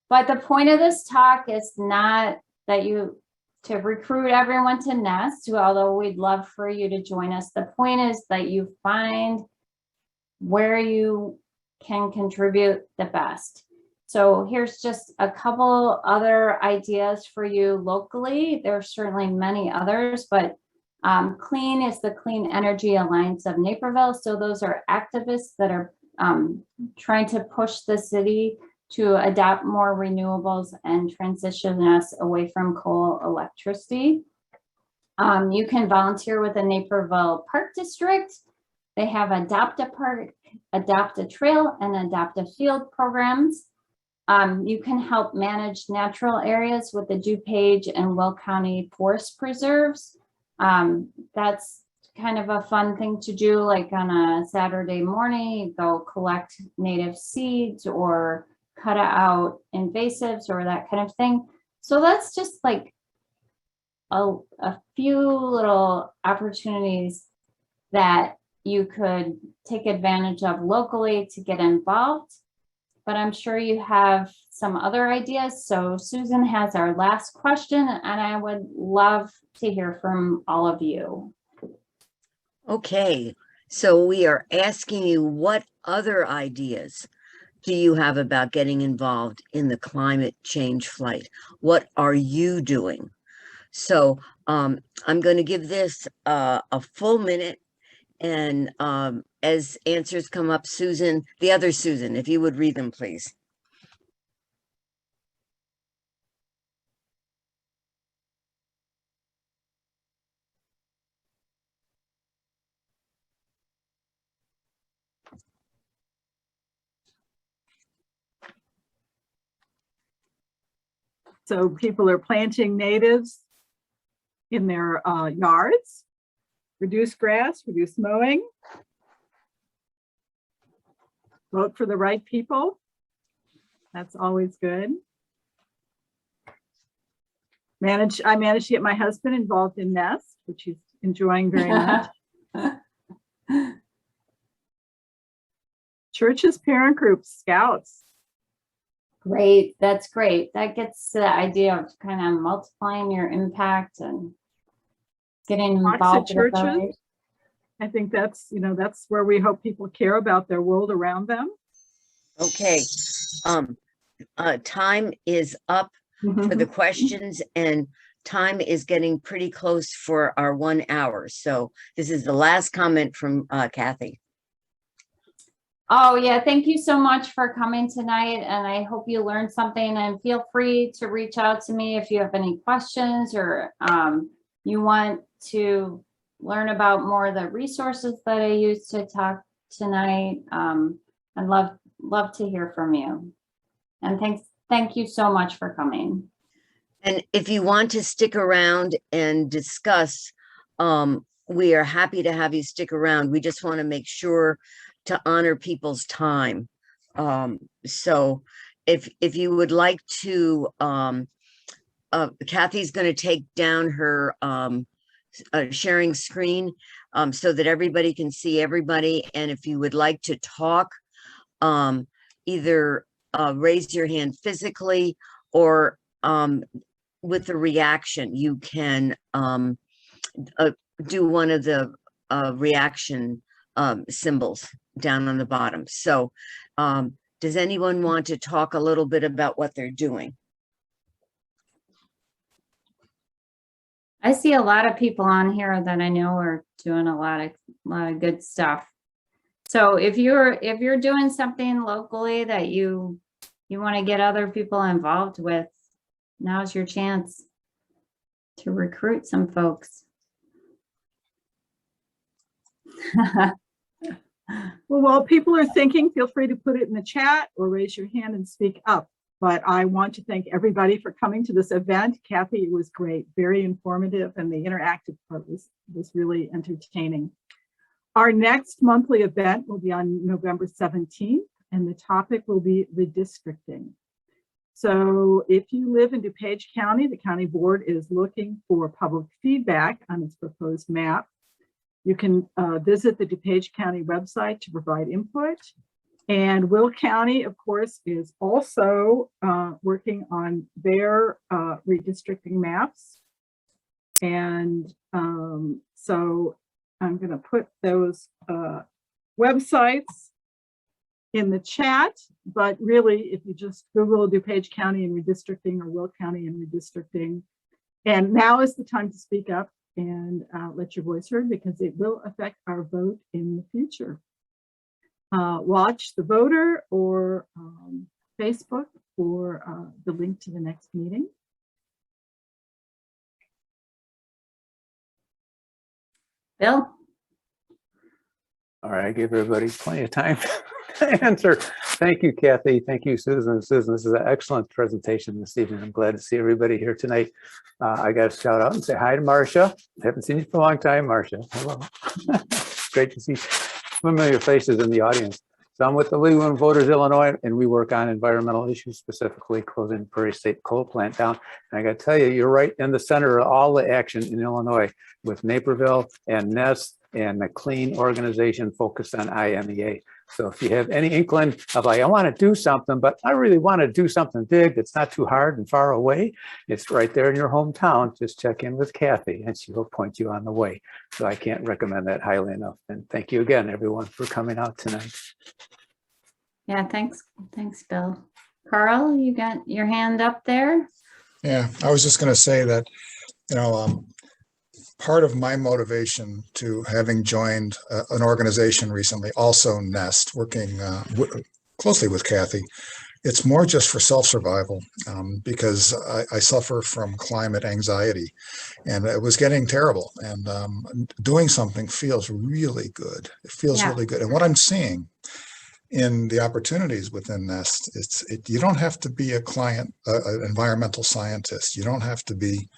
B: But the point of this talk is not that to recruit everyone to NEST, although we'd love for you to join us. The point is that you find where you can contribute the best. So here's just a couple other ideas for you locally. There are certainly many others, but CLEAN is the Clean Energy Alliance of Naperville. So those are activists that are trying to push the city to adopt more renewables and transition us away from coal electricity. You can volunteer with the Naperville Park District. They have Adopt a Park, Adopt a Trail, and Adopt a Field programs. You can help manage natural areas with the DuPage and Will County Forest Preserves. That's kind of a fun thing to do, like on a Saturday morning, go collect native seeds or cut out invasives or that kind of thing. So that's just like a few little opportunities that you could take advantage of locally to get involved. But I'm sure you have some other ideas. So Susan has our last question, and I would love to hear from all of you.
C: Okay, so we are asking you, what other ideas do you have about getting involved in the climate change flight? What are you doing? So I'm going to give this a full minute, and as answers come up, Susan, the other Susan, if you would read them, please.
A: So people are planting natives in their yards, reduce grass, reduce mowing, vote for the right people. That's always good. I managed to get my husband involved in Nest, which he's enjoying very much. Churches, parent groups, scouts.
B: Great, that's great. That gets to the idea of kind of multiplying your impact and getting involved with
A: churches.
B: others.
A: I think that's, that's where we hope people care about their world around them.
C: Okay, time is up for the questions, and time is getting pretty close for our 1 hour. So this is the last comment from Kathy.
B: Oh yeah, thank you so much for coming tonight, and I hope you learned something, and feel free to reach out to me if you have any questions or you want to learn about more of the resources that I used to talk tonight. I'd love to hear from you. And thank you so much for coming.
C: And if you want to stick around and discuss, we are happy to have you stick around. We just want to make sure to honor people's time. So if you would like to, Kathy's going to take down her sharing screen so that everybody can see everybody. And if you would like to talk, either raise your hand physically or with the reaction, you can do one of the reaction symbols down on the bottom. So does anyone want to talk a little bit about what they're doing?
B: I see a lot of people on here that I know are doing a lot of good stuff. So if you're doing something locally that you want to get other people involved with, now's your chance to recruit some folks.
A: Well, while people are thinking, feel free to put it in the chat or raise your hand and speak up. But I want to thank everybody for coming to this event. Kathy, it was great, very informative, and the interactive part was really entertaining. Our next monthly event will be on November 17th, and the topic will be redistricting. So if you live in DuPage County, the county board is looking for public feedback on its proposed map. You can visit the DuPage County website to provide input. And Will County, of course, is also working on their redistricting maps. And so I'm going to put those websites in the chat, but really, if you just Google DuPage County and redistricting or Will County and redistricting, and now is the time to speak up and let your voice heard, because it will affect our vote in the future. Watch the voter or Facebook for the link to the next meeting.
B: Bill?
D: All right, I gave everybody plenty of time to answer. Thank you, Kathy. Thank you, Susan. Susan, this is an excellent presentation this evening. I'm glad to see everybody here tonight. I got to shout out and say hi to Marcia. I haven't seen you for a long time, Marcia. Hello. Great to see familiar faces in the audience. So I'm with the League of Women Voters Illinois, and we work on environmental issues, specifically closing Prairie State coal plant down. And I got to tell you, you're right in the center of all the action in Illinois with Naperville and Nest and the Clean organization focused on IMEA. So if you have any inkling of like, I want to do something, but I really want to do something big that's not too hard and far away, it's right there in your hometown. Just check in with Kathy and she will point you on the way. So I can't recommend that highly enough. And thank you again, everyone, for coming out tonight.
B: Yeah, thanks, Bill. Carl, you got your hand up there?
E: Yeah, I was just going to say that, part of my motivation to having joined an organization recently, also Nest, working closely with Kathy, it's more just for self-survival because I suffer from climate anxiety and it was getting terrible, and doing something feels really good. It feels really good. And what I'm seeing in the opportunities within Nest, you don't have to be an environmental scientist. You don't have to be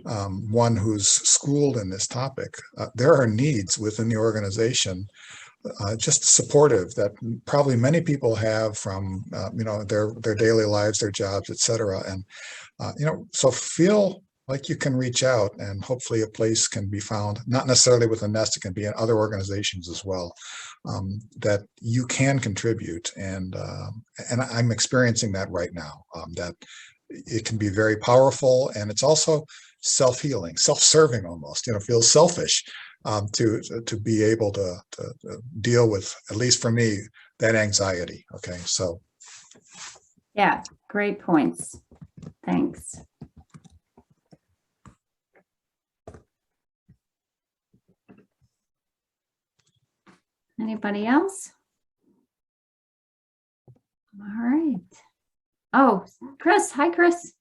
E: one who's schooled in this topic. There are needs within the organization, just supportive, that probably many people have from their daily lives, their jobs, etc. And so feel like you can reach out, and hopefully a place can be found, not necessarily with a Nest, it can be in other organizations as well, that you can contribute. And I'm experiencing that right now, that it can be very powerful, and it's also self-healing, self-serving almost, feels selfish to be able to deal with, at least for me, that anxiety. Okay, so.
B: Yeah, great points. Thanks. Anybody else? All right. Oh, Chris. Hi, Chris.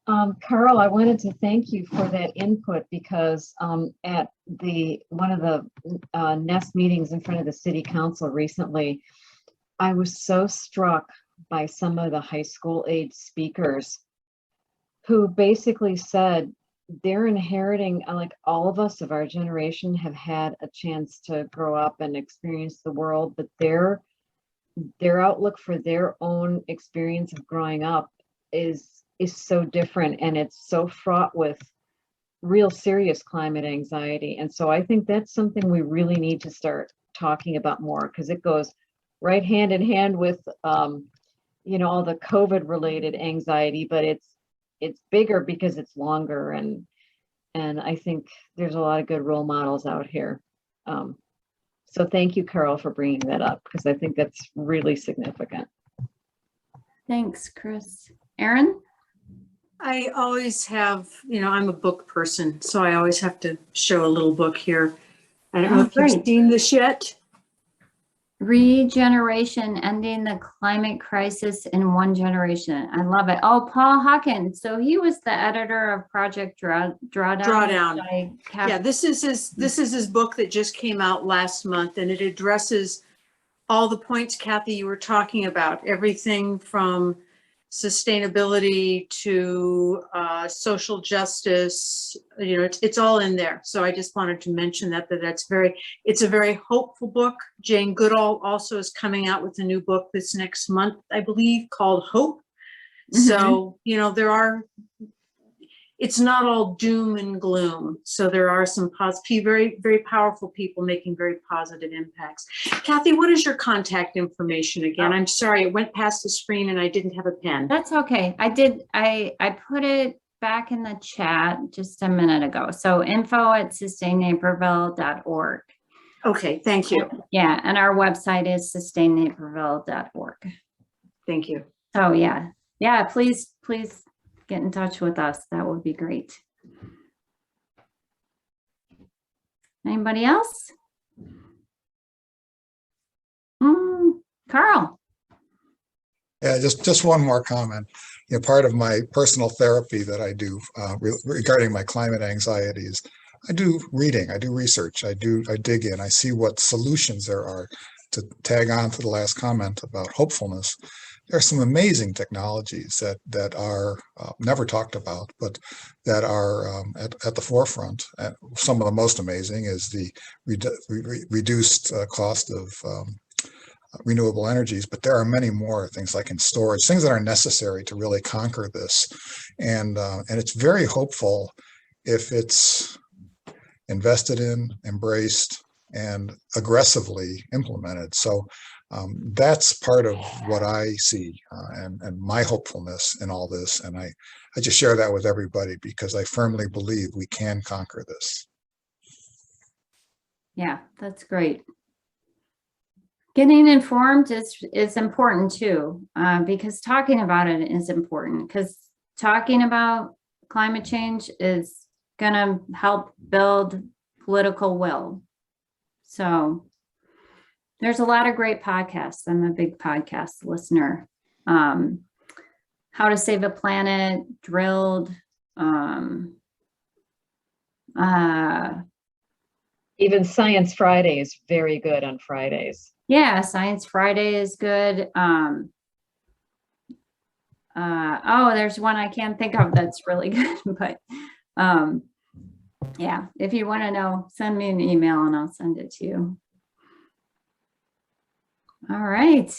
F: Carl, I wanted to thank you for that input because at one of the Nest meetings in front of the city council recently, I was so struck by some of the high school age speakers who basically said they're inheriting, like all of us of our generation have had a chance to grow up and experience the world, but their outlook for their own experience of growing up is so different, and it's so fraught with real serious climate anxiety. And so I think that's something we really need to start talking about more, because it goes right hand in hand with all the COVID related anxiety, but it's bigger because it's longer, and I think there's a lot of good role models out here. So thank you, Carol, for bringing that up, because I think that's really significant.
B: Thanks, Chris. Erin?
G: I always have, I'm a book person, so I always have to show a little book here. I don't know if you've seen this yet.
B: Regeneration, Ending the Climate Crisis in One Generation. I love it. Oh, Paul Hawkins. So he was the editor of Project Drawdown.
G: Yeah, this is his book that just came out last month, and it addresses all the points, Kathy, you were talking about. Everything from sustainability to social justice, it's all in there. So I just wanted to mention that it's a very hopeful book. Jane Goodall also is coming out with a new book this next month, I believe, called Hope. Mm-hmm. So, it's not all doom and gloom. So there are some very, very powerful people making very positive impacts. Kathy, what is your contact information again? I'm sorry, it went past the screen and I didn't have a pen.
B: That's okay. I put it back in the chat just a minute ago. So info@sustainnaperville.org.
G: Okay, thank you.
B: Yeah, and our website is sustainnaperville.org.
G: Thank you.
B: So yeah, please get in touch with us. That would be great. Anybody else? Carl.
E: Yeah, just one more comment. Part of my personal therapy that I do regarding my climate anxieties, I do reading, I do research, I dig in, I see what solutions there are. To tag on to the last comment about hopefulness, there are some amazing technologies that are never talked about, but that are at the forefront. Some of the most amazing is the reduced cost of renewable energies, but there are many more things like in storage, things that are necessary to really conquer this. And it's very hopeful if it's invested in, embraced, and aggressively implemented. So that's part of what I see and my hopefulness in all this. And I just share that with everybody because I firmly believe we can conquer this.
B: Yeah, that's great. Getting informed is important too, because talking about it is important, because talking about climate change is going to help build political will. So there's a lot of great podcasts. I'm a big podcast listener. How to Save a Planet, Drilled,
F: Even Science Friday is very good on Fridays.
B: yeah, Science Friday is good. Oh, there's one I can't think of that's really good, but yeah, if you want to know, send me an email and I'll send it to you. All right.